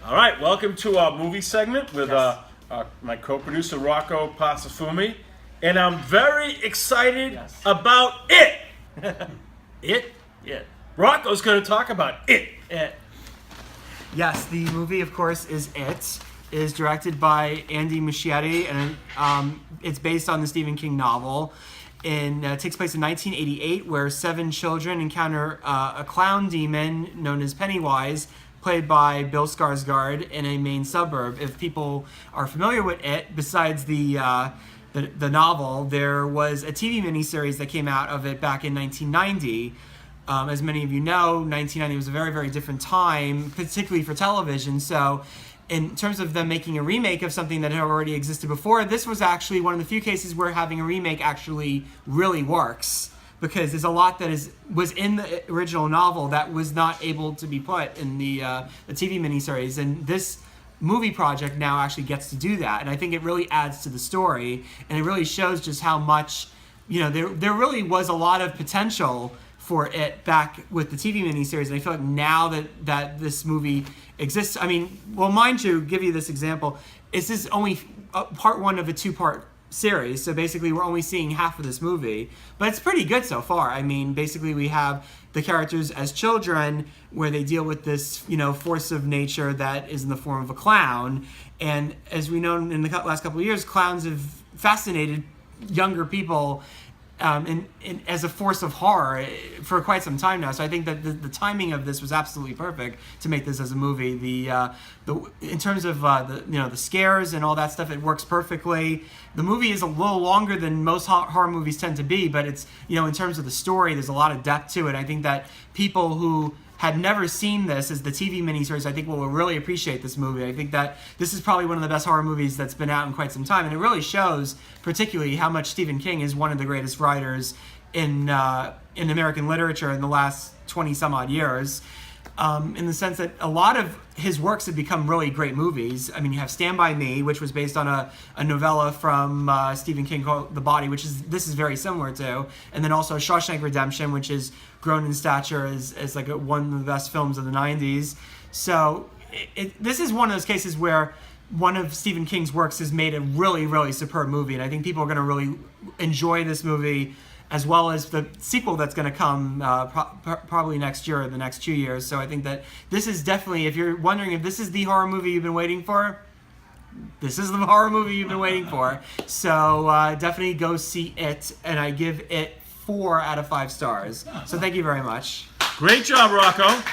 All right, welcome to our movie segment with Yes. my co-producer Rocco Pasafumi, and I'm very excited Yes. about it. It? Yeah. Rocco's going to talk about it. Yes, the movie, of course, is It. It is directed by Andy Muschietti, and it's based on the Stephen King novel. It takes place in 1988, where 7 children encounter a clown demon known as Pennywise, played by Bill Skarsgård, in a Maine suburb. If people are familiar with It, besides the novel, there was a TV miniseries that came out of it back in 1990. As many of you know, 1990 was a very, very different time, particularly for television. So in terms of them making a remake of something that had already existed before, this was actually one of the few cases where having a remake actually really works, because there's a lot that was in the original novel that was not able to be put in the TV miniseries. And this movie project now actually gets to do that. And I think it really adds to the story, and it really shows just how much, there really was a lot of potential for it back with the TV miniseries. And I feel like now that this movie exists, mind you, give you this example, this is only part 1 of a 2-part series, so basically we're only seeing half of this movie, but it's pretty good so far. Basically we have the characters as children, where they deal with this, force of nature that is in the form of a clown. And as we know, in the last couple of years, clowns have fascinated younger people and as a force of horror for quite some time now. So I think that the timing of this was absolutely perfect to make this as a movie. In terms of the scares and all that stuff, it works perfectly. The movie is a little longer than most horror movies tend to be, but it's, in terms of the story, there's a lot of depth to it. I think that people who had never seen this as the TV miniseries, I think will really appreciate this movie. I think that this is probably one of the best horror movies that's been out in quite some time, and it really shows particularly how much Stephen King is one of the greatest writers in American literature in the last 20 some odd years. In the sense that a lot of his works have become really great movies. You have Stand By Me, which was based on a novella from Stephen King called The Body, this is very similar to, and then also Shawshank Redemption, which has grown in stature as like one of the best films of the 90s. So this is one of those cases where one of Stephen King's works has made a really, really superb movie, and I think people are going to really enjoy this movie, as well as the sequel that's going to come probably next year or the next 2 years. So I think that this is definitely, if you're wondering if this is the horror movie you've been waiting for, this is the horror movie you've been waiting for. So definitely go see it, and I give it 4 out of 5 stars. So thank you very much. Great job, Rocco.